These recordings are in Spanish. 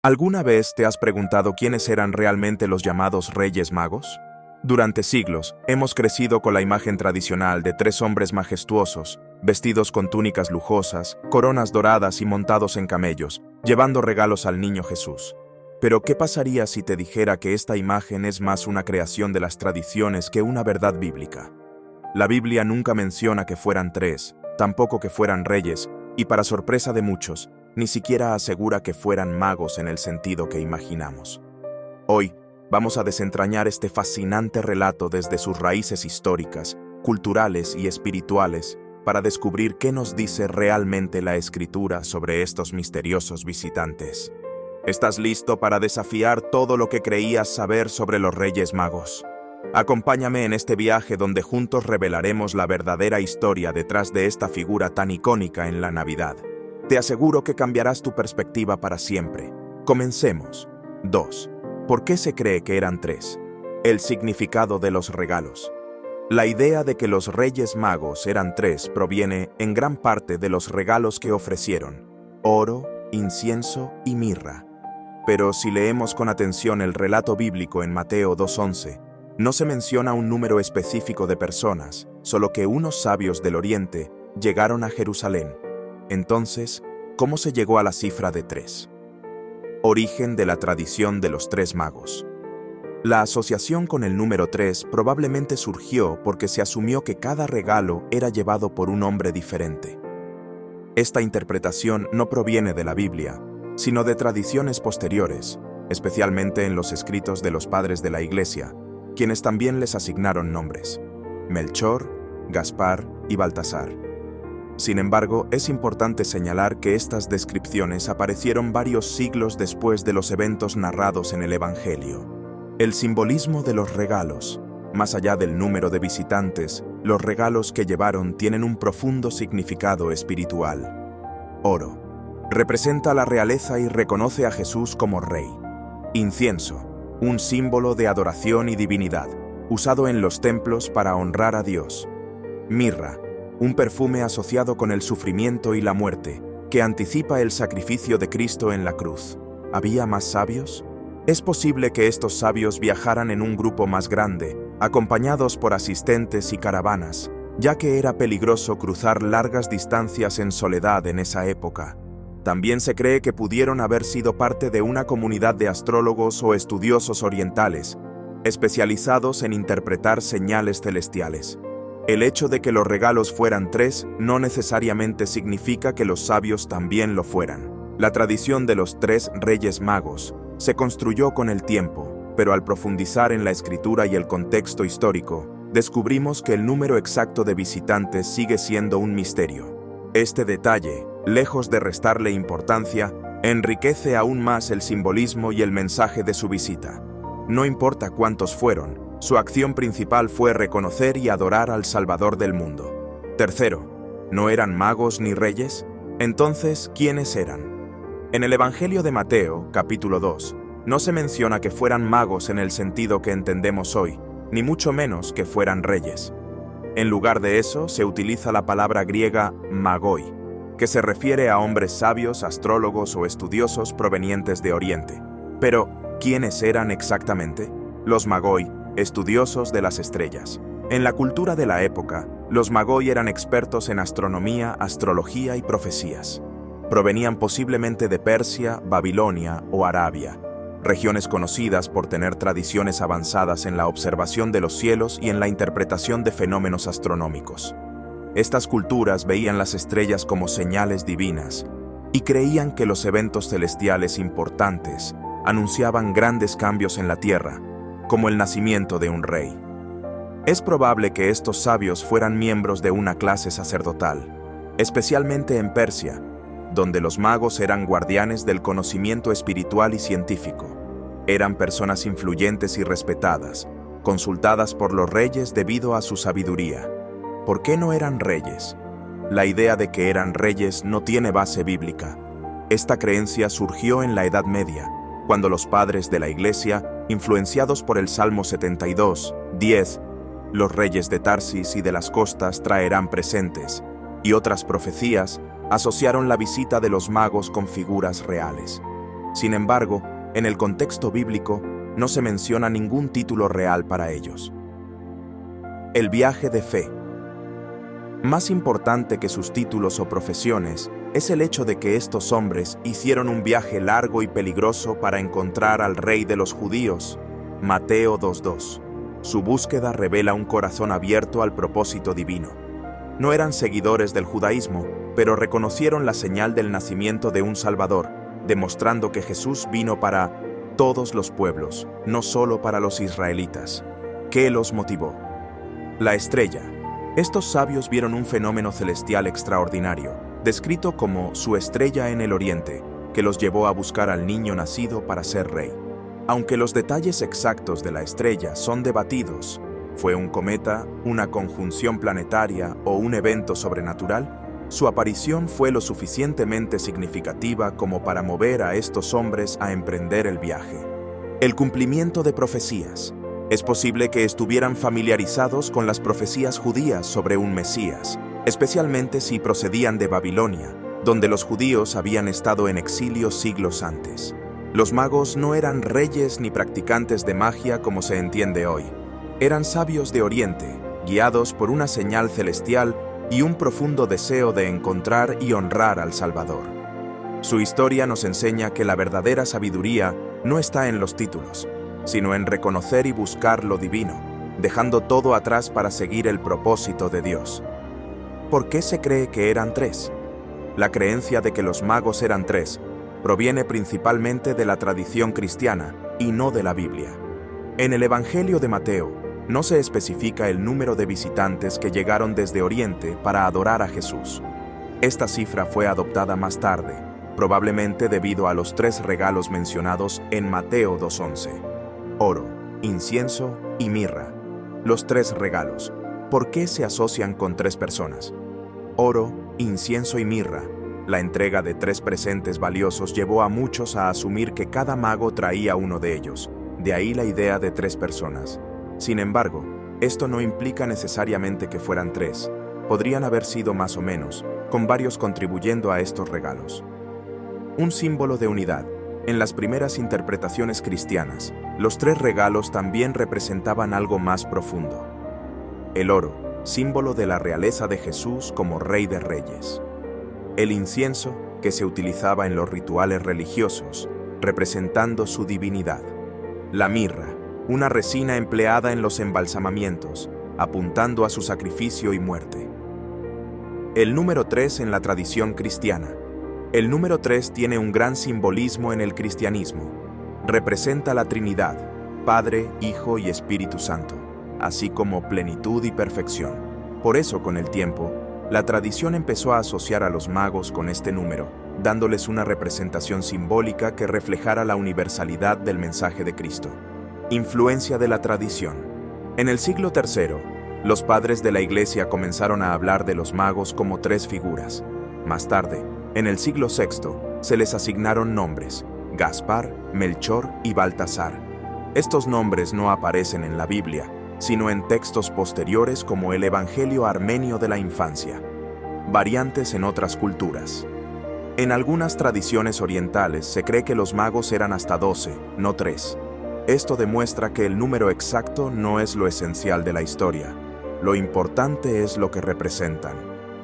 ¿Alguna vez te has preguntado quiénes eran realmente los llamados Reyes Magos? Durante siglos, hemos crecido con la imagen tradicional de tres hombres majestuosos, vestidos con túnicas lujosas, coronas doradas y montados en camellos, llevando regalos al niño Jesús. Pero, ¿qué pasaría si te dijera que esta imagen es más una creación de las tradiciones que una verdad bíblica? La Biblia nunca menciona que fueran tres, tampoco que fueran reyes, y para sorpresa de muchos, ni siquiera asegura que fueran magos en el sentido que imaginamos. Hoy, vamos a desentrañar este fascinante relato desde sus raíces históricas, culturales y espirituales, para descubrir qué nos dice realmente la Escritura sobre estos misteriosos visitantes. ¿Estás listo para desafiar todo lo que creías saber sobre los Reyes Magos? Acompáñame en este viaje donde juntos revelaremos la verdadera historia detrás de esta figura tan icónica en la Navidad. Te aseguro que cambiarás tu perspectiva para siempre. Comencemos. 2. ¿Por qué se cree que eran tres? El significado de los regalos. La idea de que los Reyes Magos eran tres proviene en gran parte de los regalos que ofrecieron: oro, incienso y mirra. Pero si leemos con atención el relato bíblico en Mateo 2:11, no se menciona un número específico de personas, solo que unos sabios del Oriente llegaron a Jerusalén. Entonces, ¿cómo se llegó a la cifra de tres? Origen de la tradición de los tres magos. La asociación con el número 3 probablemente surgió porque se asumió que cada regalo era llevado por un hombre diferente. Esta interpretación no proviene de la Biblia, sino de tradiciones posteriores, especialmente en los escritos de los padres de la Iglesia, quienes también les asignaron nombres: Melchor, Gaspar y Baltasar. Sin embargo, es importante señalar que estas descripciones aparecieron varios siglos después de los eventos narrados en el Evangelio. El simbolismo de los regalos, más allá del número de visitantes, los regalos que llevaron tienen un profundo significado espiritual. Oro representa la realeza y reconoce a Jesús como rey. Incienso, un símbolo de adoración y divinidad, usado en los templos para honrar a Dios. Mirra, un perfume asociado con el sufrimiento y la muerte, que anticipa el sacrificio de Cristo en la cruz. ¿Había más sabios? Es posible que estos sabios viajaran en un grupo más grande, acompañados por asistentes y caravanas, ya que era peligroso cruzar largas distancias en soledad en esa época. También se cree que pudieron haber sido parte de una comunidad de astrólogos o estudiosos orientales, especializados en interpretar señales celestiales. El hecho de que los regalos fueran tres no necesariamente significa que los sabios también lo fueran. La tradición de los tres Reyes Magos se construyó con el tiempo, pero al profundizar en la escritura y el contexto histórico, descubrimos que el número exacto de visitantes sigue siendo un misterio. Este detalle, lejos de restarle importancia, enriquece aún más el simbolismo y el mensaje de su visita. No importa cuántos fueron, su acción principal fue reconocer y adorar al Salvador del mundo. Tercero, ¿no eran magos ni reyes? Entonces, ¿quiénes eran? En el Evangelio de Mateo, capítulo 2, no se menciona que fueran magos en el sentido que entendemos hoy, ni mucho menos que fueran reyes. En lugar de eso, se utiliza la palabra griega magoi, que se refiere a hombres sabios, astrólogos o estudiosos provenientes de Oriente. Pero, ¿quiénes eran exactamente? Los magoi, estudiosos de las estrellas. En la cultura de la época, los magoi eran expertos en astronomía, astrología y profecías. Provenían posiblemente de Persia, Babilonia o Arabia, regiones conocidas por tener tradiciones avanzadas en la observación de los cielos y en la interpretación de fenómenos astronómicos. Estas culturas veían las estrellas como señales divinas y creían que los eventos celestiales importantes anunciaban grandes cambios en la tierra, como el nacimiento de un rey. Es probable que estos sabios fueran miembros de una clase sacerdotal, especialmente en Persia, donde los magos eran guardianes del conocimiento espiritual y científico. Eran personas influyentes y respetadas, consultadas por los reyes debido a su sabiduría. ¿Por qué no eran reyes? La idea de que eran reyes no tiene base bíblica. Esta creencia surgió en la Edad Media, cuando los padres de la Iglesia, influenciados por el Salmo 72, 10, los reyes de Tarsis y de las costas traerán presentes, y otras profecías, asociaron la visita de los magos con figuras reales. Sin embargo, en el contexto bíblico, no se menciona ningún título real para ellos. El viaje de fe. Más importante que sus títulos o profesiones, es el hecho de que estos hombres hicieron un viaje largo y peligroso para encontrar al Rey de los Judíos. Mateo 2:2. Su búsqueda revela un corazón abierto al propósito divino. No eran seguidores del judaísmo, pero reconocieron la señal del nacimiento de un Salvador, demostrando que Jesús vino para todos los pueblos, no solo para los israelitas. ¿Qué los motivó? La estrella. Estos sabios vieron un fenómeno celestial extraordinario, descrito como su estrella en el oriente, que los llevó a buscar al niño nacido para ser rey. Aunque los detalles exactos de la estrella son debatidos, ¿fue un cometa, una conjunción planetaria o un evento sobrenatural? Su aparición fue lo suficientemente significativa como para mover a estos hombres a emprender el viaje. El cumplimiento de profecías. Es posible que estuvieran familiarizados con las profecías judías sobre un Mesías, especialmente si procedían de Babilonia, donde los judíos habían estado en exilio siglos antes. Los magos no eran reyes ni practicantes de magia como se entiende hoy. Eran sabios de Oriente, guiados por una señal celestial y un profundo deseo de encontrar y honrar al Salvador. Su historia nos enseña que la verdadera sabiduría no está en los títulos, sino en reconocer y buscar lo divino, dejando todo atrás para seguir el propósito de Dios. ¿Por qué se cree que eran tres? La creencia de que los magos eran tres proviene principalmente de la tradición cristiana y no de la Biblia. En el Evangelio de Mateo, no se especifica el número de visitantes que llegaron desde Oriente para adorar a Jesús. Esta cifra fue adoptada más tarde, probablemente debido a los tres regalos mencionados en Mateo 2:11. Oro, incienso y mirra. Los tres regalos. ¿Por qué se asocian con tres personas? Oro, incienso y mirra. La entrega de tres presentes valiosos llevó a muchos a asumir que cada mago traía uno de ellos, de ahí la idea de tres personas. Sin embargo, esto no implica necesariamente que fueran tres, podrían haber sido más o menos, con varios contribuyendo a estos regalos. Un símbolo de unidad. En las primeras interpretaciones cristianas, los tres regalos también representaban algo más profundo. El oro, símbolo de la realeza de Jesús como Rey de Reyes. El incienso, que se utilizaba en los rituales religiosos, representando su divinidad. La mirra, una resina empleada en los embalsamamientos, apuntando a su sacrificio y muerte. El número 3 en la tradición cristiana. El número 3 tiene un gran simbolismo en el cristianismo. Representa la Trinidad, Padre, Hijo y Espíritu Santo, así como plenitud y perfección. Por eso, con el tiempo, la tradición empezó a asociar a los magos con este número, dándoles una representación simbólica que reflejara la universalidad del mensaje de Cristo. Influencia de la tradición. En el siglo III, los padres de la Iglesia comenzaron a hablar de los magos como tres figuras. Más tarde, en el siglo VI, se les asignaron nombres: Gaspar, Melchor y Baltasar. Estos nombres no aparecen en la Biblia, sino en textos posteriores como el Evangelio Armenio de la Infancia. Variantes en otras culturas. En algunas tradiciones orientales se cree que los magos eran hasta 12, no 3. Esto demuestra que el número exacto no es lo esencial de la historia. Lo importante es lo que representan: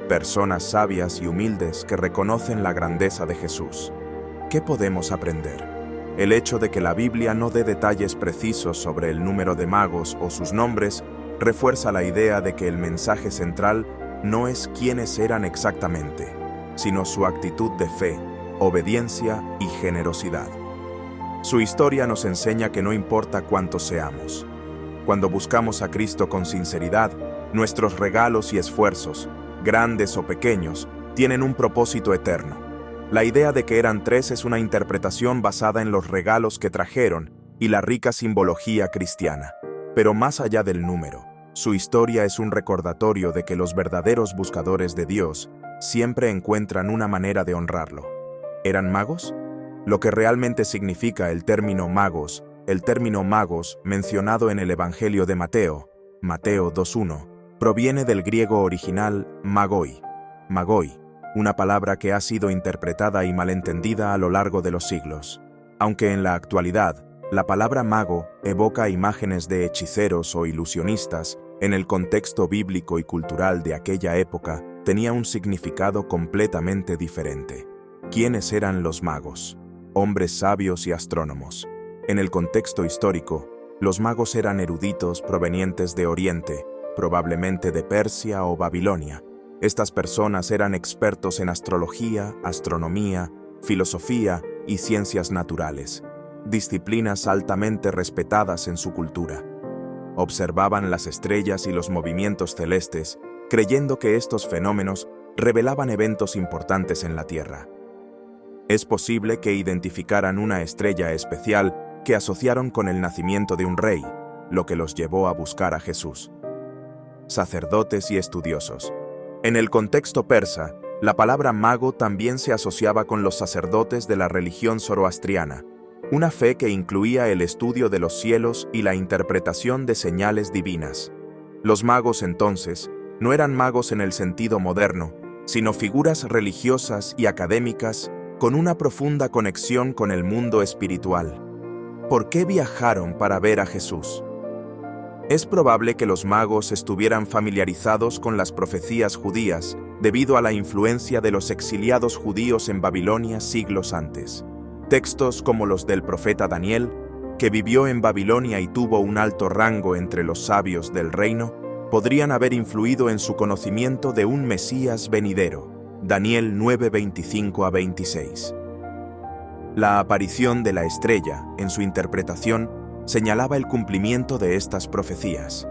personas sabias y humildes que reconocen la grandeza de Jesús. ¿Qué podemos aprender? El hecho de que la Biblia no dé detalles precisos sobre el número de magos o sus nombres refuerza la idea de que el mensaje central no es quiénes eran exactamente, sino su actitud de fe, obediencia y generosidad. Su historia nos enseña que no importa cuántos seamos. Cuando buscamos a Cristo con sinceridad, nuestros regalos y esfuerzos, grandes o pequeños, tienen un propósito eterno. La idea de que eran tres es una interpretación basada en los regalos que trajeron y la rica simbología cristiana. Pero más allá del número, su historia es un recordatorio de que los verdaderos buscadores de Dios siempre encuentran una manera de honrarlo. ¿Eran magos? Lo que realmente significa el término magos mencionado en el Evangelio de Mateo, Mateo 2:1, proviene del griego original magoi, una palabra que ha sido interpretada y malentendida a lo largo de los siglos. Aunque en la actualidad, la palabra mago evoca imágenes de hechiceros o ilusionistas, en el contexto bíblico y cultural de aquella época tenía un significado completamente diferente. ¿Quiénes eran los magos? Hombres sabios y astrónomos. En el contexto histórico, los magos eran eruditos provenientes de Oriente, probablemente de Persia o Babilonia. Estas personas eran expertos en astrología, astronomía, filosofía y ciencias naturales, disciplinas altamente respetadas en su cultura. Observaban las estrellas y los movimientos celestes, creyendo que estos fenómenos revelaban eventos importantes en la Tierra. Es posible que identificaran una estrella especial que asociaron con el nacimiento de un rey, lo que los llevó a buscar a Jesús. Sacerdotes y estudiosos. En el contexto persa, la palabra mago también se asociaba con los sacerdotes de la religión zoroastriana, una fe que incluía el estudio de los cielos y la interpretación de señales divinas. Los magos entonces no eran magos en el sentido moderno, sino figuras religiosas y académicas con una profunda conexión con el mundo espiritual. ¿Por qué viajaron para ver a Jesús? Es probable que los magos estuvieran familiarizados con las profecías judías debido a la influencia de los exiliados judíos en Babilonia siglos antes. Textos como los del profeta Daniel, que vivió en Babilonia y tuvo un alto rango entre los sabios del reino, podrían haber influido en su conocimiento de un Mesías venidero. Daniel 9:25-26. La aparición de la estrella, en su interpretación, señalaba el cumplimiento de estas profecías.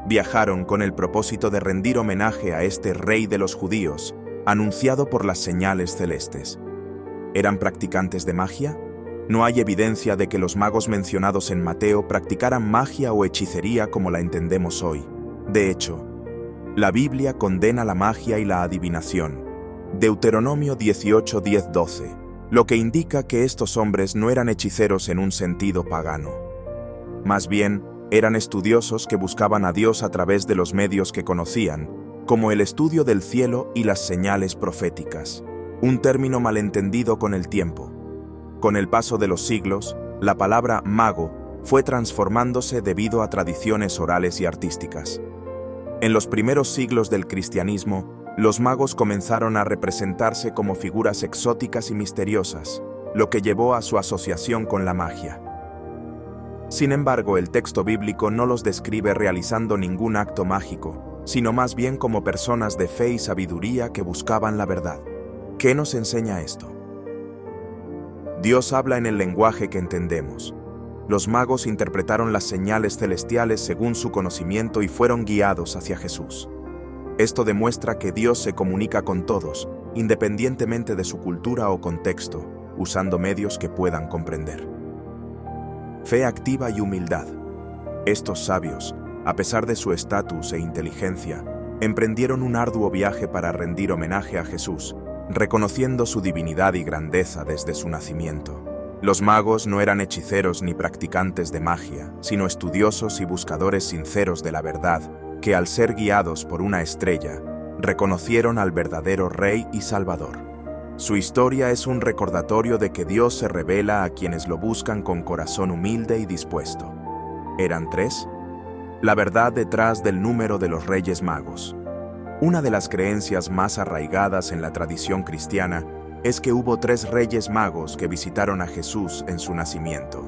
Viajaron con el propósito de rendir homenaje a este rey de los judíos, anunciado por las señales celestes. ¿Eran practicantes de magia? No hay evidencia de que los magos mencionados en Mateo practicaran magia o hechicería como la entendemos hoy. De hecho, la Biblia condena la magia y la adivinación. Deuteronomio 18:10-12, lo que indica que estos hombres no eran hechiceros en un sentido pagano. Más bien, eran estudiosos que buscaban a Dios a través de los medios que conocían, como el estudio del cielo y las señales proféticas, un término malentendido con el tiempo. Con el paso de los siglos, la palabra mago fue transformándose debido a tradiciones orales y artísticas. En los primeros siglos del cristianismo, los magos comenzaron a representarse como figuras exóticas y misteriosas, lo que llevó a su asociación con la magia. Sin embargo, el texto bíblico no los describe realizando ningún acto mágico, sino más bien como personas de fe y sabiduría que buscaban la verdad. ¿Qué nos enseña esto? Dios habla en el lenguaje que entendemos. Los magos interpretaron las señales celestiales según su conocimiento y fueron guiados hacia Jesús. Esto demuestra que Dios se comunica con todos, independientemente de su cultura o contexto, usando medios que puedan comprender. Fe activa y humildad. Estos sabios, a pesar de su estatus e inteligencia, emprendieron un arduo viaje para rendir homenaje a Jesús, reconociendo su divinidad y grandeza desde su nacimiento. Los magos no eran hechiceros ni practicantes de magia, sino estudiosos y buscadores sinceros de la verdad, que al ser guiados por una estrella, reconocieron al verdadero Rey y Salvador. Su historia es un recordatorio de que Dios se revela a quienes lo buscan con corazón humilde y dispuesto. ¿Eran 3? La verdad detrás del número de los Reyes Magos. Una de las creencias más arraigadas en la tradición cristiana es que hubo 3 Reyes Magos que visitaron a Jesús en su nacimiento.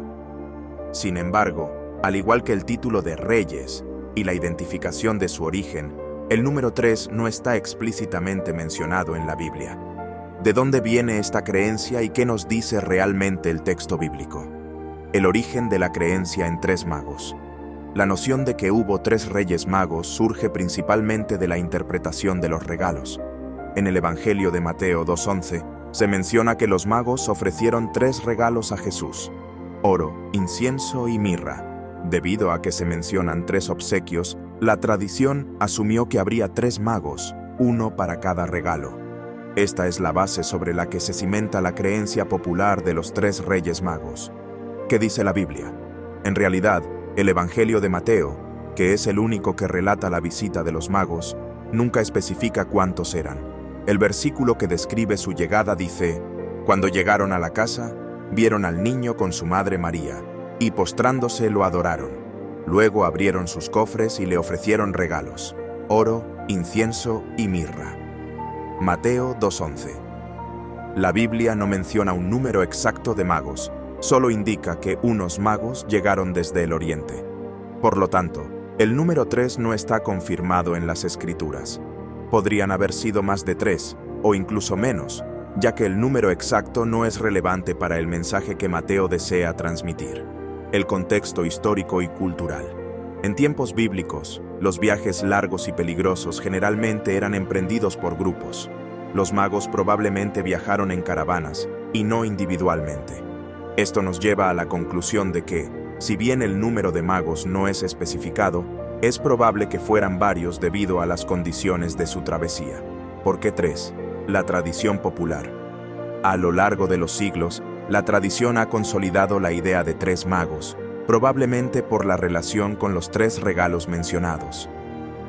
Sin embargo, al igual que el título de Reyes y la identificación de su origen, el número 3 no está explícitamente mencionado en la Biblia. ¿De dónde viene esta creencia y qué nos dice realmente el texto bíblico? El origen de la creencia en 3 magos. La noción de que hubo 3 Reyes Magos surge principalmente de la interpretación de los regalos. En el Evangelio de Mateo 2:11 se menciona que los magos ofrecieron 3 regalos a Jesús: oro, incienso y mirra. Debido a que se mencionan 3 obsequios, la tradición asumió que habría 3 magos, uno para cada regalo. Esta es la base sobre la que se cimenta la creencia popular de los 3 Reyes Magos. ¿Qué dice la Biblia? En realidad, el Evangelio de Mateo, que es el único que relata la visita de los magos, nunca especifica cuántos eran. El versículo que describe su llegada dice: «Cuando llegaron a la casa, vieron al niño con su madre María, y postrándose lo adoraron. Luego abrieron sus cofres y le ofrecieron regalos: oro, incienso y mirra. Mateo 2:11. La Biblia no menciona un número exacto de magos, solo indica que unos magos llegaron desde el Oriente. Por lo tanto, el número 3 no está confirmado en las Escrituras. Podrían haber sido más de 3, o incluso menos, ya que el número exacto no es relevante para el mensaje que Mateo desea transmitir: el contexto histórico y cultural. En tiempos bíblicos, los viajes largos y peligrosos generalmente eran emprendidos por grupos. Los magos probablemente viajaron en caravanas, y no individualmente. Esto nos lleva a la conclusión de que, si bien el número de magos no es especificado, es probable que fueran varios debido a las condiciones de su travesía. ¿Por qué 3? La tradición popular. A lo largo de los siglos, la tradición ha consolidado la idea de 3 magos, probablemente por la relación con los 3 regalos mencionados.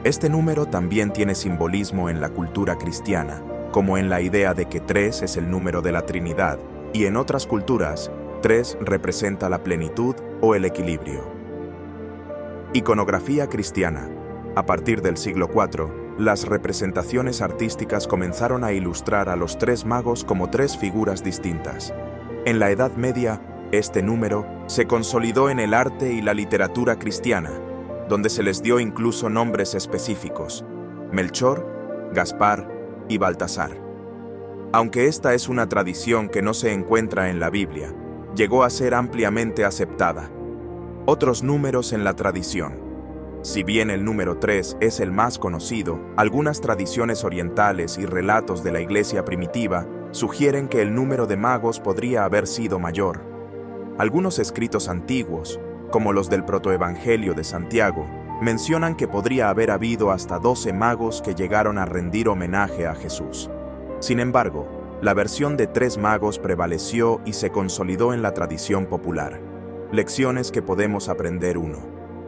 Este número también tiene simbolismo en la cultura cristiana, como en la idea de que 3 es el número de la Trinidad, y en otras culturas, 3 representa la plenitud o el equilibrio. Iconografía cristiana. A partir del siglo IV, las representaciones artísticas comenzaron a ilustrar a los 3 magos como 3 figuras distintas. En la Edad Media, este número se consolidó en el arte y la literatura cristiana, donde se les dio incluso nombres específicos: Melchor, Gaspar y Baltasar. Aunque esta es una tradición que no se encuentra en la Biblia, llegó a ser ampliamente aceptada. Otros números en la tradición. Si bien el número 3 es el más conocido, algunas tradiciones orientales y relatos de la Iglesia primitiva sugieren que el número de magos podría haber sido mayor. Algunos escritos antiguos, como los del protoevangelio de Santiago, mencionan que podría haber habido hasta 12 magos que llegaron a rendir homenaje a Jesús. Sin embargo, la versión de 3 magos prevaleció y se consolidó en la tradición popular. Lecciones que podemos aprender. 1.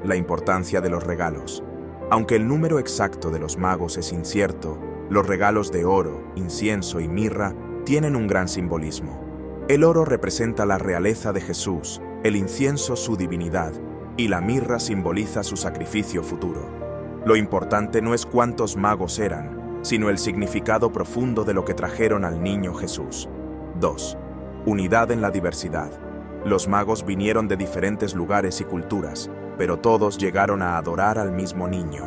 La importancia de los regalos. Aunque el número exacto de los magos es incierto, los regalos de oro, incienso y mirra tienen un gran simbolismo. El oro representa la realeza de Jesús, el incienso su divinidad, y la mirra simboliza su sacrificio futuro. Lo importante no es cuántos magos eran, sino el significado profundo de lo que trajeron al niño Jesús. 2. Unidad en la diversidad. Los magos vinieron de diferentes lugares y culturas, pero todos llegaron a adorar al mismo niño.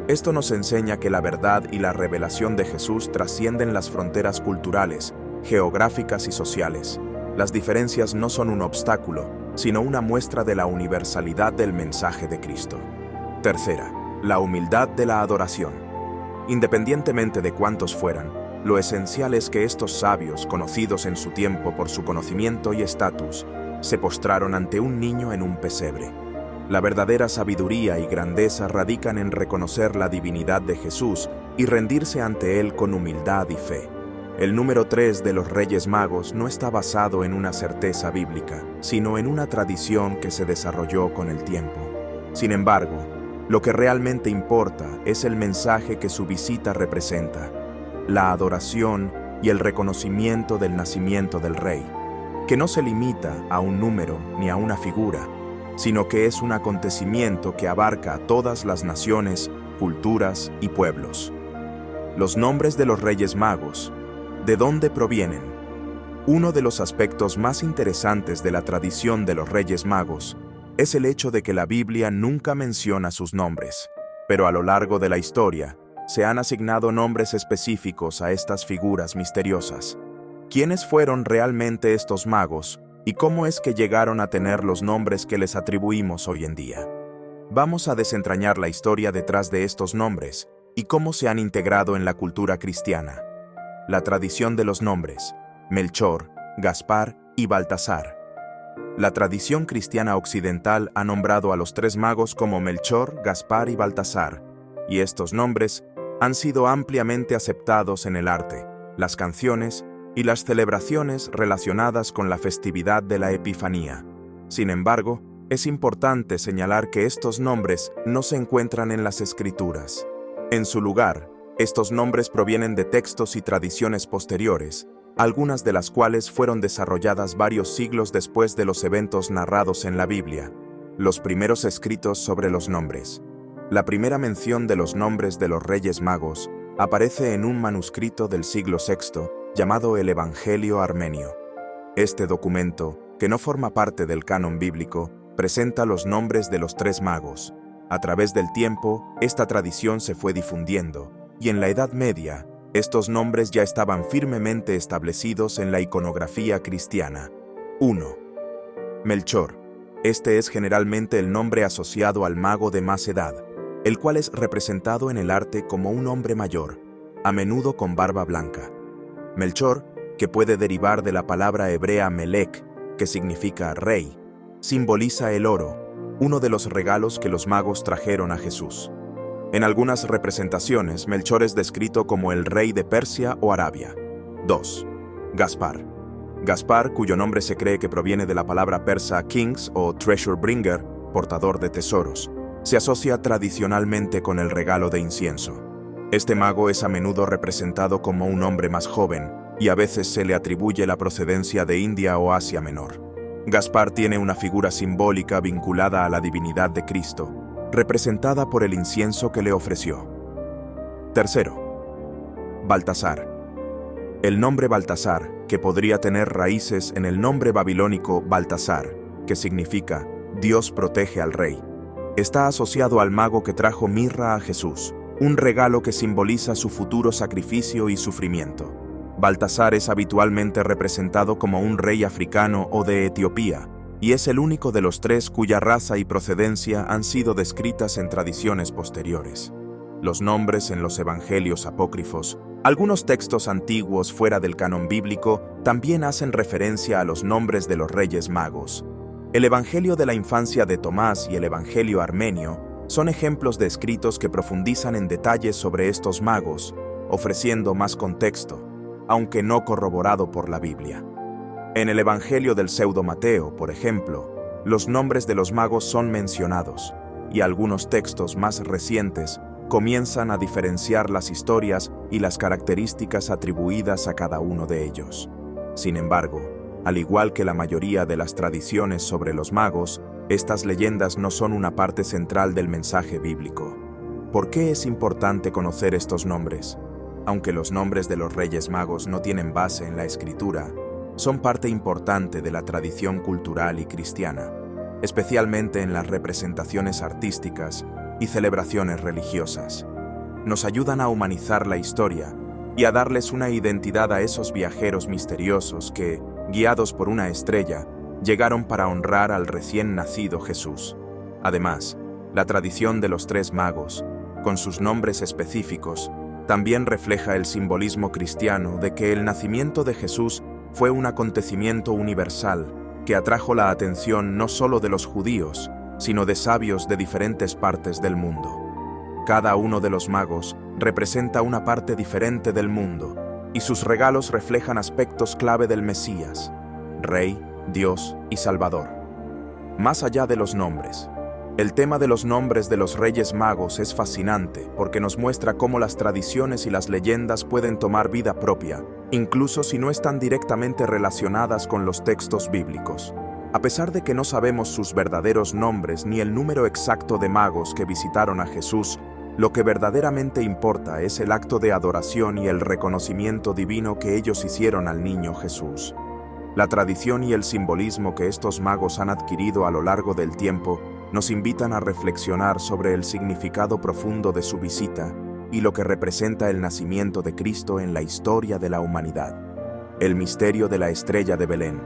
Esto nos enseña que la verdad y la revelación de Jesús trascienden las fronteras culturales, geográficas y sociales. Las diferencias no son un obstáculo, sino una muestra de la universalidad del mensaje de Cristo. 3. La humildad de la adoración. Independientemente de cuántos fueran, lo esencial es que estos sabios, conocidos en su tiempo por su conocimiento y estatus, se postraron ante un niño en un pesebre. La verdadera sabiduría y grandeza radican en reconocer la divinidad de Jesús y rendirse ante Él con humildad y fe. El número 3 de los Reyes Magos no está basado en una certeza bíblica, sino en una tradición que se desarrolló con el tiempo. Sin embargo, lo que realmente importa es el mensaje que su visita representa: la adoración y el reconocimiento del nacimiento del Rey, que no se limita a un número ni a una figura, sino que es un acontecimiento que abarca a todas las naciones, culturas y pueblos. Los nombres de los Reyes Magos. ¿De dónde provienen? Uno de los aspectos más interesantes de la tradición de los Reyes Magos es el hecho de que la Biblia nunca menciona sus nombres, pero a lo largo de la historia se han asignado nombres específicos a estas figuras misteriosas. ¿Quiénes fueron realmente estos magos y cómo es que llegaron a tener los nombres que les atribuimos hoy en día? Vamos a desentrañar la historia detrás de estos nombres y cómo se han integrado en la cultura cristiana. La tradición de los nombres: Melchor, Gaspar y Baltasar. La tradición cristiana occidental ha nombrado a los 3 magos como Melchor, Gaspar y Baltasar, y estos nombres han sido ampliamente aceptados en el arte, las canciones y las celebraciones relacionadas con la festividad de la Epifanía. Sin embargo, es importante señalar que estos nombres no se encuentran en las Escrituras. En su lugar, estos nombres provienen de textos y tradiciones posteriores, algunas de las cuales fueron desarrolladas varios siglos después de los eventos narrados en la Biblia. Los primeros escritos sobre los nombres. La primera mención de los nombres de los Reyes Magos aparece en un manuscrito del siglo VI llamado el Evangelio Armenio. Este documento, que no forma parte del canon bíblico, presenta los nombres de los tres magos. A través del tiempo, esta tradición se fue difundiendo, y en la Edad Media, estos nombres ya estaban firmemente establecidos en la iconografía cristiana. 1. Melchor. Este es generalmente el nombre asociado al mago de más edad, el cual es representado en el arte como un hombre mayor, a menudo con barba blanca. Melchor, que puede derivar de la palabra hebrea melech, que significa rey, simboliza el oro, uno de los regalos que los magos trajeron a Jesús. En algunas representaciones, Melchor es descrito como el rey de Persia o Arabia. 2. Gaspar. Gaspar, cuyo nombre se cree que proviene de la palabra persa kings o treasure bringer, portador de tesoros, se asocia tradicionalmente con el regalo de incienso. Este mago es a menudo representado como un hombre más joven, y a veces se le atribuye la procedencia de India o Asia Menor. Gaspar tiene una figura simbólica vinculada a la divinidad de Cristo, representada por el incienso que le ofreció. 3. Baltasar. El nombre Baltasar, que podría tener raíces en el nombre babilónico Baltasar, que significa Dios protege al rey, está asociado al mago que trajo mirra a Jesús, un regalo que simboliza su futuro sacrificio y sufrimiento. Baltasar es habitualmente representado como un rey africano o de Etiopía, y es el único de los tres cuya raza y procedencia han sido descritas en tradiciones posteriores. Los nombres en los evangelios apócrifos, algunos textos antiguos fuera del canon bíblico, también hacen referencia a los nombres de los Reyes Magos. El Evangelio de la Infancia de Tomás y el Evangelio Armenio son ejemplos de escritos que profundizan en detalles sobre estos magos, ofreciendo más contexto, aunque no corroborado por la Biblia. En el Evangelio del Pseudo Mateo, por ejemplo, los nombres de los magos son mencionados, y algunos textos más recientes comienzan a diferenciar las historias y las características atribuidas a cada uno de ellos. Sin embargo, al igual que la mayoría de las tradiciones sobre los magos, estas leyendas no son una parte central del mensaje bíblico. ¿Por qué es importante conocer estos nombres? Aunque los nombres de los Reyes Magos no tienen base en la Escritura, son parte importante de la tradición cultural y cristiana, especialmente en las representaciones artísticas y celebraciones religiosas. Nos ayudan a humanizar la historia y a darles una identidad a esos viajeros misteriosos que, guiados por una estrella, llegaron para honrar al recién nacido Jesús. Además, la tradición de los tres magos, con sus nombres específicos, también refleja el simbolismo cristiano de que el nacimiento de Jesús fue un acontecimiento universal que atrajo la atención no solo de los judíos, sino de sabios de diferentes partes del mundo. Cada uno de los magos representa una parte diferente del mundo, y sus regalos reflejan aspectos clave del Mesías, Rey, Dios y Salvador. Más allá de los nombres, el tema de los nombres de los Reyes Magos es fascinante porque nos muestra cómo las tradiciones y las leyendas pueden tomar vida propia, incluso si no están directamente relacionadas con los textos bíblicos. A pesar de que no sabemos sus verdaderos nombres ni el número exacto de magos que visitaron a Jesús, lo que verdaderamente importa es el acto de adoración y el reconocimiento divino que ellos hicieron al niño Jesús. La tradición y el simbolismo que estos magos han adquirido a lo largo del tiempo nos invitan a reflexionar sobre el significado profundo de su visita y lo que representa el nacimiento de Cristo en la historia de la humanidad. El misterio de la estrella de Belén.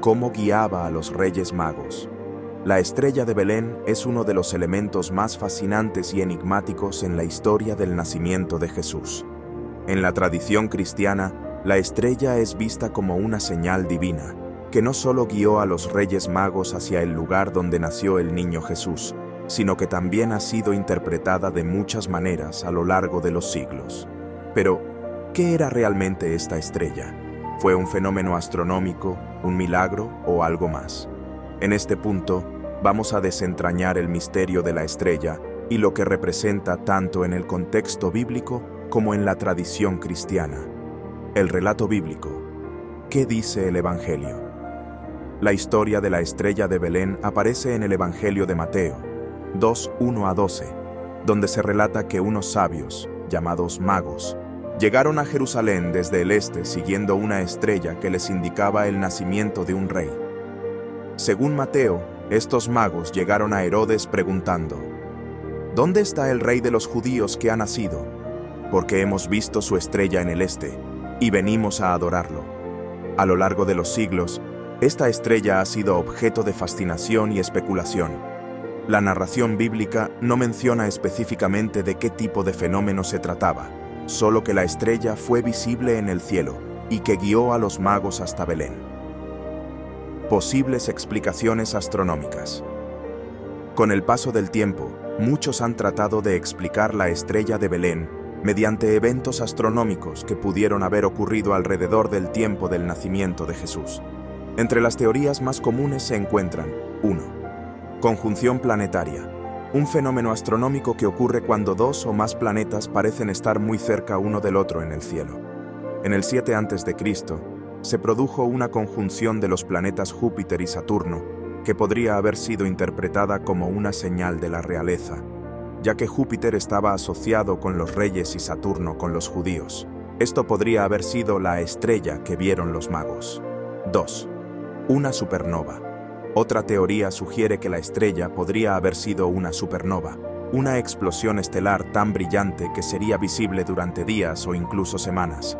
¿Cómo guiaba a los Reyes Magos? La estrella de Belén es uno de los elementos más fascinantes y enigmáticos en la historia del nacimiento de Jesús. En la tradición cristiana, la estrella es vista como una señal divina, que no solo guió a los Reyes Magos hacia el lugar donde nació el niño Jesús, sino que también ha sido interpretada de muchas maneras a lo largo de los siglos. Pero, ¿qué era realmente esta estrella? ¿Fue un fenómeno astronómico, un milagro o algo más? En este punto, vamos a desentrañar el misterio de la estrella y lo que representa tanto en el contexto bíblico como en la tradición cristiana. El relato bíblico, ¿Qué dice el Evangelio? La historia de la estrella de Belén aparece en el Evangelio de Mateo 2:1-12, donde se relata que unos sabios, llamados magos, llegaron a Jerusalén desde el este siguiendo una estrella que les indicaba el nacimiento de un rey. Según Mateo, estos magos llegaron a Herodes preguntando: ¿Dónde está el rey de los judíos que ha nacido? Porque hemos visto su estrella en el este, y venimos a adorarlo. A lo largo de los siglos, esta estrella ha sido objeto de fascinación y especulación. La narración bíblica no menciona específicamente de qué tipo de fenómeno se trataba, solo que la estrella fue visible en el cielo y que guió a los magos hasta Belén. Posibles explicaciones astronómicas. Con el paso del tiempo, muchos han tratado de explicar la estrella de Belén mediante eventos astronómicos que pudieron haber ocurrido alrededor del tiempo del nacimiento de Jesús. Entre las teorías más comunes se encuentran: 1. Conjunción planetaria, un fenómeno astronómico que ocurre cuando dos o más planetas parecen estar muy cerca uno del otro en el cielo. En el 7 a.C., se produjo una conjunción de los planetas Júpiter y Saturno que podría haber sido interpretada como una señal de la realeza, ya que Júpiter estaba asociado con los reyes y Saturno con los judíos. Esto podría haber sido la estrella que vieron los magos. 2. Una supernova. Otra teoría sugiere que la estrella podría haber sido una supernova, una explosión estelar tan brillante que sería visible durante días o incluso semanas.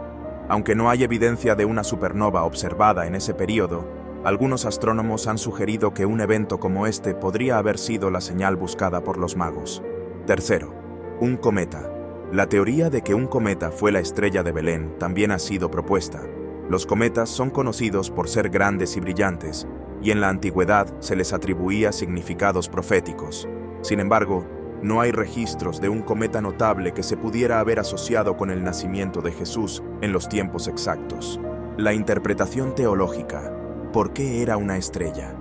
Aunque no hay evidencia de una supernova observada en ese período, algunos astrónomos han sugerido que un evento como este podría haber sido la señal buscada por los magos. Tercero, un cometa. La teoría de que un cometa fue la estrella de Belén también ha sido propuesta. Los cometas son conocidos por ser grandes y brillantes, y en la antigüedad se les atribuía significados proféticos. Sin embargo, no hay registros de un cometa notable que se pudiera haber asociado con el nacimiento de Jesús en los tiempos exactos. La interpretación teológica. ¿Por qué era una estrella?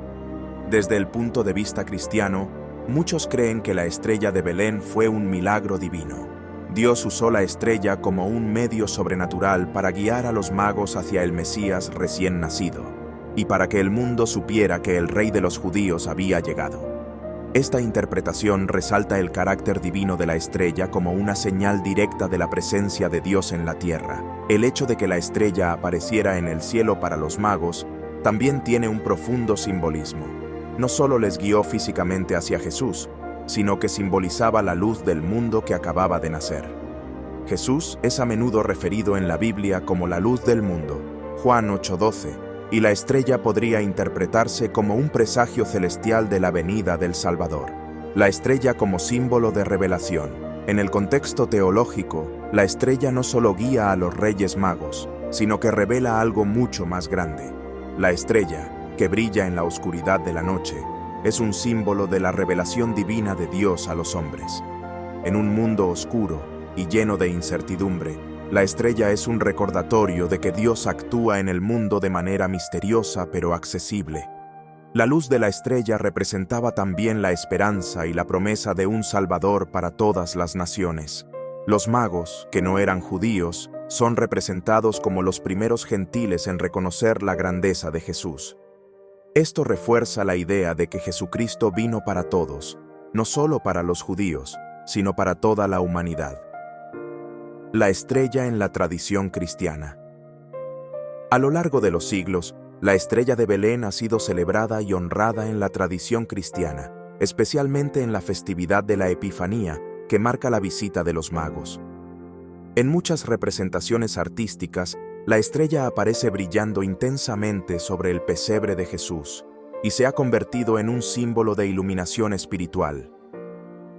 Desde el punto de vista cristiano, muchos creen que la estrella de Belén fue un milagro divino. Dios usó la estrella como un medio sobrenatural para guiar a los magos hacia el Mesías recién nacido, y para que el mundo supiera que el rey de los judíos había llegado. Esta interpretación resalta el carácter divino de la estrella como una señal directa de la presencia de Dios en la tierra. El hecho de que la estrella apareciera en el cielo para los magos también tiene un profundo simbolismo. No solo les guió físicamente hacia Jesús, sino que simbolizaba la luz del mundo que acababa de nacer. Jesús es a menudo referido en la Biblia como la luz del mundo, Juan 8:12, y la estrella podría interpretarse como un presagio celestial de la venida del Salvador. La estrella como símbolo de revelación. En el contexto teológico, la estrella no solo guía a los Reyes Magos, sino que revela algo mucho más grande. La estrella, que brilla en la oscuridad de la noche, es un símbolo de la revelación divina de Dios a los hombres. En un mundo oscuro y lleno de incertidumbre, la estrella es un recordatorio de que Dios actúa en el mundo de manera misteriosa pero accesible. La luz de la estrella representaba también la esperanza y la promesa de un Salvador para todas las naciones. Los magos, que no eran judíos, son representados como los primeros gentiles en reconocer la grandeza de Jesús. Esto refuerza la idea de que Jesucristo vino para todos, no solo para los judíos, sino para toda la humanidad. La estrella en la tradición cristiana. A lo largo de los siglos, la estrella de Belén ha sido celebrada y honrada en la tradición cristiana, especialmente en la festividad de la Epifanía, que marca la visita de los magos. En muchas representaciones artísticas, la estrella aparece brillando intensamente sobre el pesebre de Jesús y se ha convertido en un símbolo de iluminación espiritual.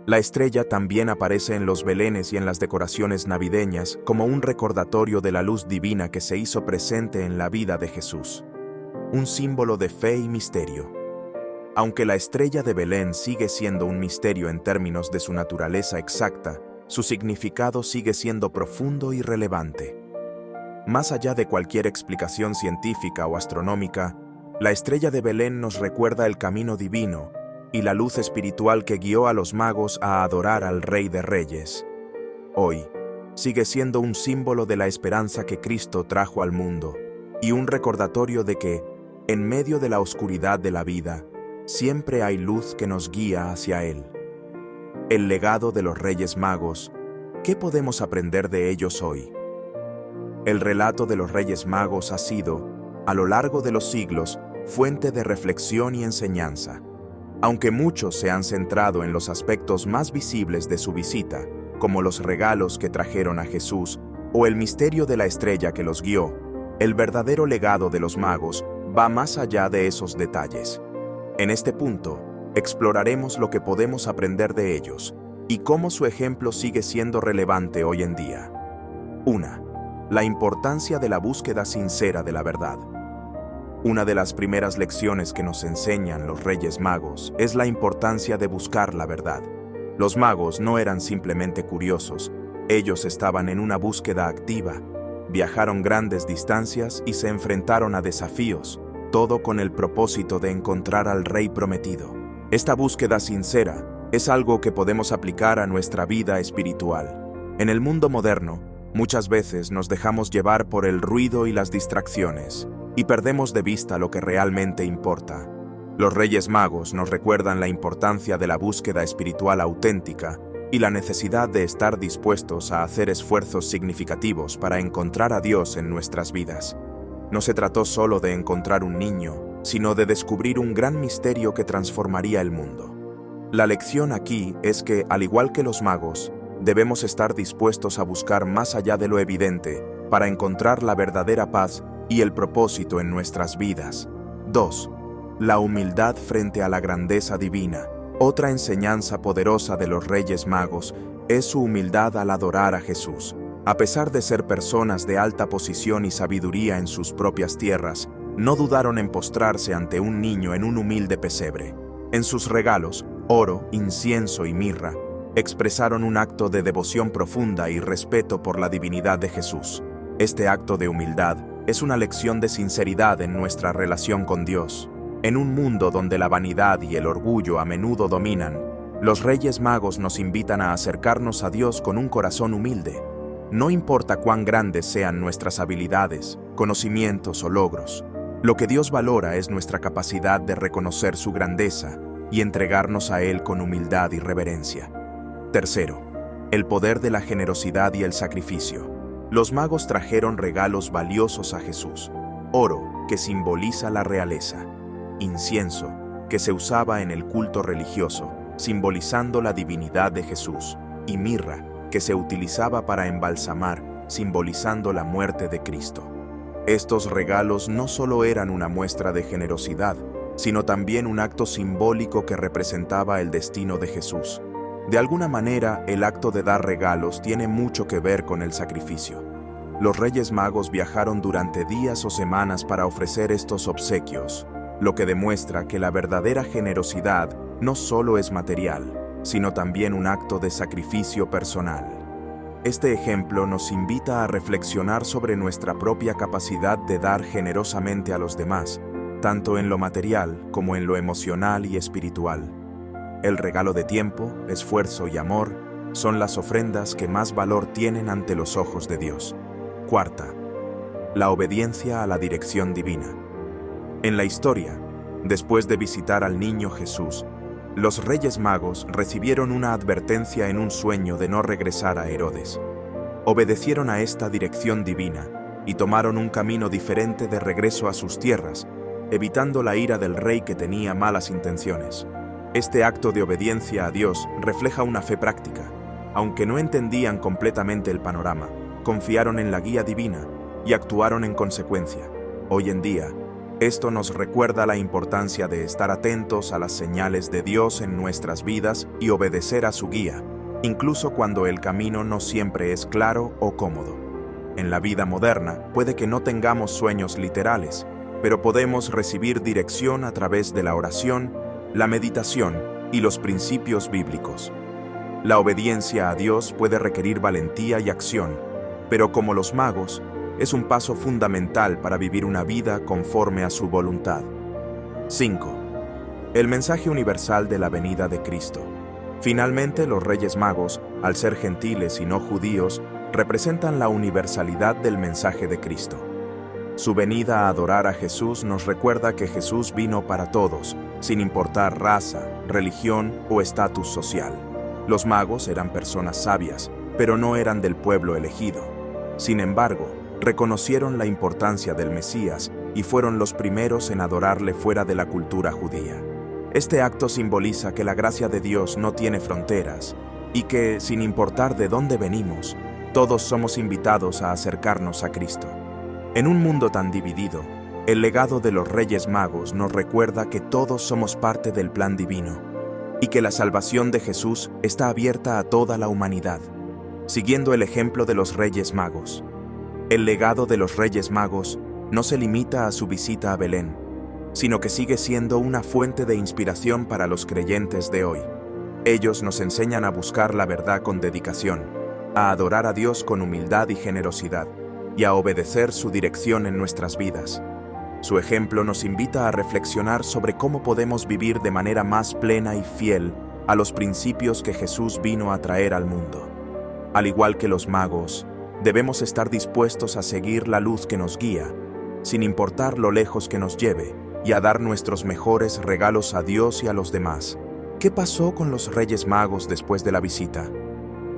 La estrella también aparece en los belenes y en las decoraciones navideñas como un recordatorio de la luz divina que se hizo presente en la vida de Jesús, un símbolo de fe y misterio. Aunque la estrella de Belén sigue siendo un misterio en términos de su naturaleza exacta, su significado sigue siendo profundo y relevante. Más allá de cualquier explicación científica o astronómica, la estrella de Belén nos recuerda el camino divino y la luz espiritual que guió a los magos a adorar al Rey de Reyes. Hoy, sigue siendo un símbolo de la esperanza que Cristo trajo al mundo, y un recordatorio de que, en medio de la oscuridad de la vida, siempre hay luz que nos guía hacia Él. El legado de los Reyes Magos, ¿qué podemos aprender de ellos hoy? El relato de los Reyes Magos ha sido, a lo largo de los siglos, fuente de reflexión y enseñanza. Aunque muchos se han centrado en los aspectos más visibles de su visita, como los regalos que trajeron a Jesús o el misterio de la estrella que los guió, el verdadero legado de los magos va más allá de esos detalles. En este punto, exploraremos lo que podemos aprender de ellos y cómo su ejemplo sigue siendo relevante hoy en día. 1. La importancia de la búsqueda sincera de la verdad. Una de las primeras lecciones que nos enseñan los Reyes Magos es la importancia de buscar la verdad. Los magos no eran simplemente curiosos, ellos estaban en una búsqueda activa. Viajaron grandes distancias y se enfrentaron a desafíos, todo con el propósito de encontrar al Rey prometido. Esta búsqueda sincera es algo que podemos aplicar a nuestra vida espiritual. En el mundo moderno, muchas veces nos dejamos llevar por el ruido y las distracciones, y perdemos de vista lo que realmente importa. Los Reyes Magos nos recuerdan la importancia de la búsqueda espiritual auténtica y la necesidad de estar dispuestos a hacer esfuerzos significativos para encontrar a Dios en nuestras vidas. No se trató solo de encontrar un niño, sino de descubrir un gran misterio que transformaría el mundo. La lección aquí es que, al igual que los magos, debemos estar dispuestos a buscar más allá de lo evidente para encontrar la verdadera paz y el propósito en nuestras vidas. 2. La humildad frente a la grandeza divina. Otra enseñanza poderosa de los Reyes Magos es su humildad al adorar a Jesús. A pesar de ser personas de alta posición y sabiduría en sus propias tierras, no dudaron en postrarse ante un niño en un humilde pesebre. En sus regalos, oro, incienso y mirra, expresaron un acto de devoción profunda y respeto por la divinidad de Jesús. Este acto de humildad es una lección de sinceridad en nuestra relación con Dios. En un mundo donde la vanidad y el orgullo a menudo dominan, los Reyes Magos nos invitan a acercarnos a Dios con un corazón humilde. No importa cuán grandes sean nuestras habilidades, conocimientos o logros, lo que Dios valora es nuestra capacidad de reconocer su grandeza y entregarnos a Él con humildad y reverencia. 3. El poder de la generosidad y el sacrificio. Los magos trajeron regalos valiosos a Jesús: oro, que simboliza la realeza; incienso, que se usaba en el culto religioso, simbolizando la divinidad de Jesús; y mirra, que se utilizaba para embalsamar, simbolizando la muerte de Cristo. Estos regalos no solo eran una muestra de generosidad, sino también un acto simbólico que representaba el destino de Jesús. De alguna manera, el acto de dar regalos tiene mucho que ver con el sacrificio. Los Reyes Magos viajaron durante días o semanas para ofrecer estos obsequios, lo que demuestra que la verdadera generosidad no solo es material, sino también un acto de sacrificio personal. Este ejemplo nos invita a reflexionar sobre nuestra propia capacidad de dar generosamente a los demás, tanto en lo material como en lo emocional y espiritual. El regalo de tiempo, esfuerzo y amor son las ofrendas que más valor tienen ante los ojos de Dios. 4. La obediencia a la dirección divina. En la historia, después de visitar al niño Jesús, los Reyes Magos recibieron una advertencia en un sueño de no regresar a Herodes. Obedecieron a esta dirección divina y tomaron un camino diferente de regreso a sus tierras, evitando la ira del rey que tenía malas intenciones. Este acto de obediencia a Dios refleja una fe práctica. Aunque no entendían completamente el panorama, confiaron en la guía divina y actuaron en consecuencia. Hoy en día, esto nos recuerda la importancia de estar atentos a las señales de Dios en nuestras vidas y obedecer a su guía, incluso cuando el camino no siempre es claro o cómodo. En la vida moderna puede que no tengamos sueños literales, pero podemos recibir dirección a través de la oración, la meditación y los principios bíblicos. La obediencia a Dios puede requerir valentía y acción, pero como los magos, es un paso fundamental para vivir una vida conforme a su voluntad. 5. El mensaje universal de la venida de Cristo. Finalmente, los Reyes Magos, al ser gentiles y no judíos, representan la universalidad del mensaje de Cristo. Su venida a adorar a Jesús nos recuerda que Jesús vino para todos, sin importar raza, religión o estatus social. Los magos eran personas sabias, pero no eran del pueblo elegido. Sin embargo, reconocieron la importancia del Mesías y fueron los primeros en adorarle fuera de la cultura judía. Este acto simboliza que la gracia de Dios no tiene fronteras y que, sin importar de dónde venimos, todos somos invitados a acercarnos a Cristo. En un mundo tan dividido, el legado de los Reyes Magos nos recuerda que todos somos parte del plan divino y que la salvación de Jesús está abierta a toda la humanidad. Siguiendo el ejemplo de los Reyes Magos, el legado de los Reyes Magos no se limita a su visita a Belén, sino que sigue siendo una fuente de inspiración para los creyentes de hoy. Ellos nos enseñan a buscar la verdad con dedicación, a adorar a Dios con humildad y generosidad, y a obedecer su dirección en nuestras vidas. Su ejemplo nos invita a reflexionar sobre cómo podemos vivir de manera más plena y fiel a los principios que Jesús vino a traer al mundo. Al igual que los magos, debemos estar dispuestos a seguir la luz que nos guía, sin importar lo lejos que nos lleve, y a dar nuestros mejores regalos a Dios y a los demás. ¿Qué pasó con los Reyes Magos después de la visita?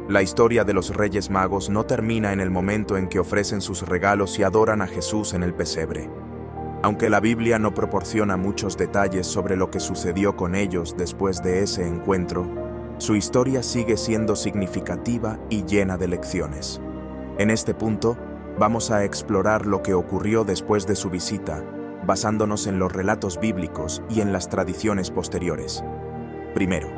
La historia de los Reyes Magos no termina en el momento en que ofrecen sus regalos y adoran a Jesús en el pesebre. Aunque la Biblia no proporciona muchos detalles sobre lo que sucedió con ellos después de ese encuentro, su historia sigue siendo significativa y llena de lecciones. En este punto, vamos a explorar lo que ocurrió después de su visita, basándonos en los relatos bíblicos y en las tradiciones posteriores. Primero,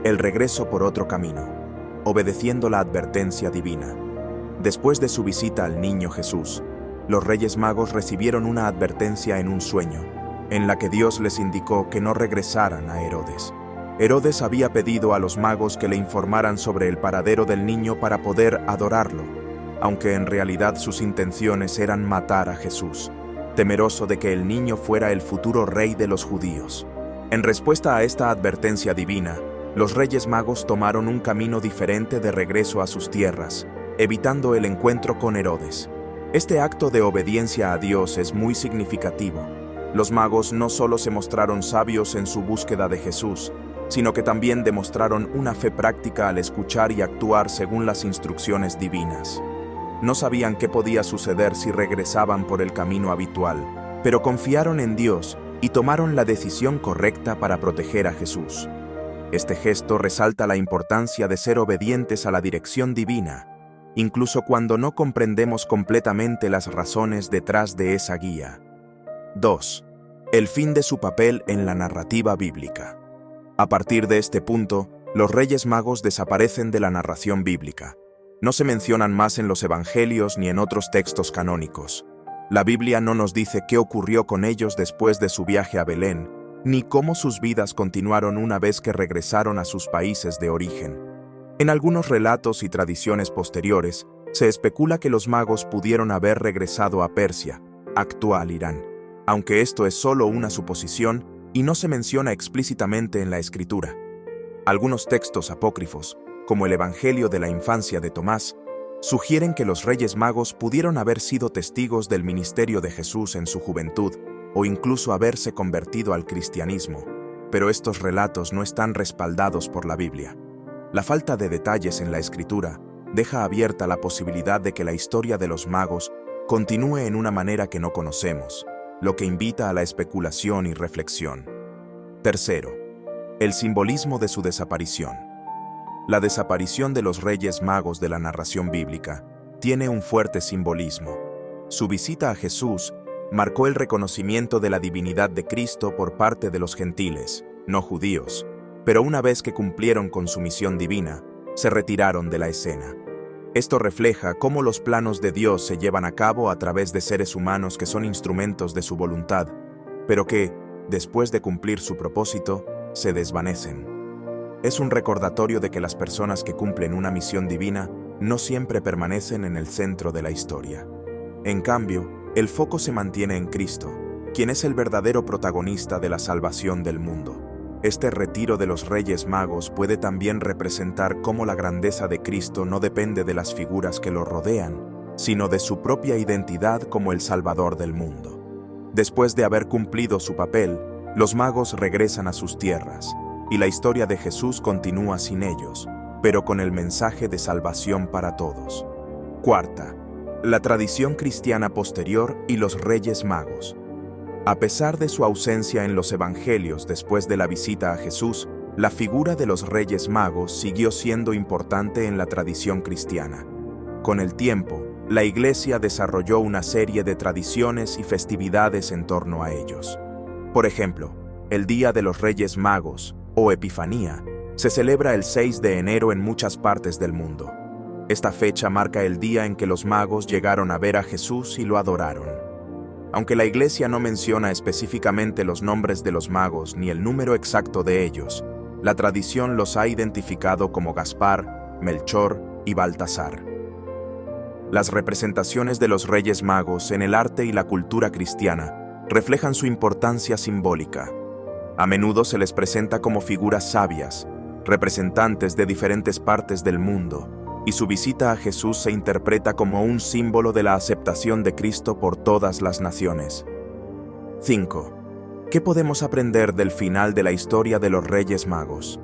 el regreso por otro camino, obedeciendo la advertencia divina. Después de su visita al niño Jesús, los Reyes Magos recibieron una advertencia en un sueño, en la que Dios les indicó que no regresaran a Herodes. Herodes había pedido a los magos que le informaran sobre el paradero del niño para poder adorarlo, aunque en realidad sus intenciones eran matar a Jesús, temeroso de que el niño fuera el futuro rey de los judíos. En respuesta a esta advertencia divina, los Reyes Magos tomaron un camino diferente de regreso a sus tierras, evitando el encuentro con Herodes. Este acto de obediencia a Dios es muy significativo. Los magos no solo se mostraron sabios en su búsqueda de Jesús, sino que también demostraron una fe práctica al escuchar y actuar según las instrucciones divinas. No sabían qué podía suceder si regresaban por el camino habitual, pero confiaron en Dios y tomaron la decisión correcta para proteger a Jesús. Este gesto resalta la importancia de ser obedientes a la dirección divina, incluso cuando no comprendemos completamente las razones detrás de esa guía. 2. El fin de su papel en la narrativa bíblica. A partir de este punto, los Reyes Magos desaparecen de la narración bíblica. No se mencionan más en los Evangelios ni en otros textos canónicos. La Biblia no nos dice qué ocurrió con ellos después de su viaje a Belén, ni cómo sus vidas continuaron una vez que regresaron a sus países de origen. En algunos relatos y tradiciones posteriores, se especula que los magos pudieron haber regresado a Persia, actual Irán, aunque esto es solo una suposición y no se menciona explícitamente en la Escritura. Algunos textos apócrifos, como el Evangelio de la infancia de Tomás, sugieren que los Reyes Magos pudieron haber sido testigos del ministerio de Jesús en su juventud, o incluso haberse convertido al cristianismo, pero estos relatos no están respaldados por la Biblia. La falta de detalles en la Escritura deja abierta la posibilidad de que la historia de los magos continúe en una manera que no conocemos, lo que invita a la especulación y reflexión. Tercero, el simbolismo de su desaparición. La desaparición de los Reyes Magos de la narración bíblica tiene un fuerte simbolismo. Su visita a Jesús marcó el reconocimiento de la divinidad de Cristo por parte de los gentiles, no judíos, pero una vez que cumplieron con su misión divina, se retiraron de la escena. Esto refleja cómo los planos de Dios se llevan a cabo a través de seres humanos que son instrumentos de su voluntad, pero que, después de cumplir su propósito, se desvanecen. Es un recordatorio de que las personas que cumplen una misión divina no siempre permanecen en el centro de la historia. En cambio, el foco se mantiene en Cristo, quien es el verdadero protagonista de la salvación del mundo. Este retiro de los Reyes Magos puede también representar cómo la grandeza de Cristo no depende de las figuras que lo rodean, sino de su propia identidad como el Salvador del mundo. Después de haber cumplido su papel, los magos regresan a sus tierras, y la historia de Jesús continúa sin ellos, pero con el mensaje de salvación para todos. Cuarta, la tradición cristiana posterior y los Reyes Magos. A pesar de su ausencia en los Evangelios después de la visita a Jesús, la figura de los Reyes Magos siguió siendo importante en la tradición cristiana. Con el tiempo, la Iglesia desarrolló una serie de tradiciones y festividades en torno a ellos. Por ejemplo, el Día de los Reyes Magos, o Epifanía, se celebra el 6 de enero en muchas partes del mundo. Esta fecha marca el día en que los magos llegaron a ver a Jesús y lo adoraron. Aunque la Iglesia no menciona específicamente los nombres de los magos ni el número exacto de ellos, la tradición los ha identificado como Gaspar, Melchor y Baltasar. Las representaciones de los Reyes Magos en el arte y la cultura cristiana reflejan su importancia simbólica. A menudo se les presenta como figuras sabias, representantes de diferentes partes del mundo, y su visita a Jesús se interpreta como un símbolo de la aceptación de Cristo por todas las naciones. 5. ¿Qué podemos aprender del final de la historia de los Reyes Magos?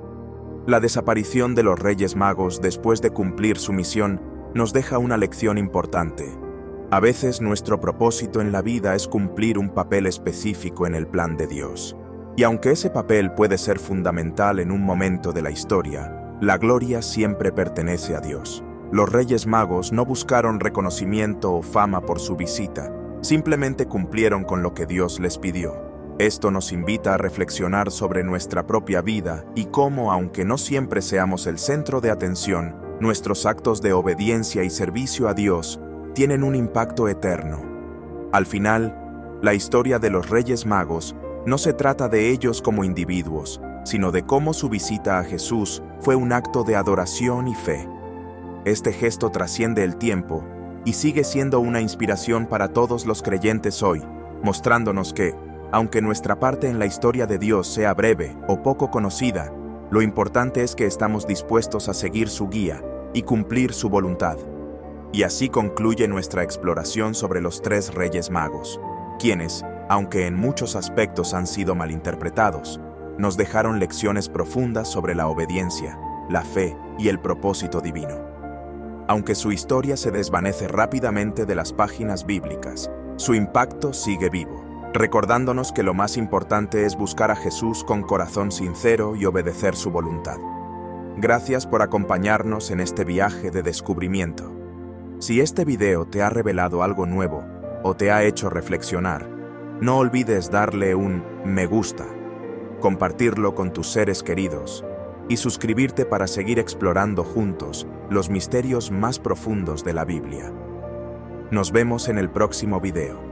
La desaparición de los Reyes Magos después de cumplir su misión nos deja una lección importante. A veces nuestro propósito en la vida es cumplir un papel específico en el plan de Dios. Y aunque ese papel puede ser fundamental en un momento de la historia, la gloria siempre pertenece a Dios. Los Reyes Magos no buscaron reconocimiento o fama por su visita, simplemente cumplieron con lo que Dios les pidió. Esto nos invita a reflexionar sobre nuestra propia vida y cómo, aunque no siempre seamos el centro de atención, nuestros actos de obediencia y servicio a Dios tienen un impacto eterno. Al final, la historia de los Reyes Magos no se trata de ellos como individuos, sino de cómo su visita a Jesús fue un acto de adoración y fe. Este gesto trasciende el tiempo y sigue siendo una inspiración para todos los creyentes hoy, mostrándonos que, aunque nuestra parte en la historia de Dios sea breve o poco conocida, lo importante es que estamos dispuestos a seguir su guía y cumplir su voluntad. Y así concluye nuestra exploración sobre los 3 Reyes Magos, quienes, aunque en muchos aspectos han sido malinterpretados, nos dejaron lecciones profundas sobre la obediencia, la fe y el propósito divino. Aunque su historia se desvanece rápidamente de las páginas bíblicas, su impacto sigue vivo, recordándonos que lo más importante es buscar a Jesús con corazón sincero y obedecer su voluntad. Gracias por acompañarnos en este viaje de descubrimiento. Si este video te ha revelado algo nuevo o te ha hecho reflexionar, no olvides darle un me gusta, compartirlo con tus seres queridos y suscribirte para seguir explorando juntos los misterios más profundos de la Biblia. Nos vemos en el próximo video.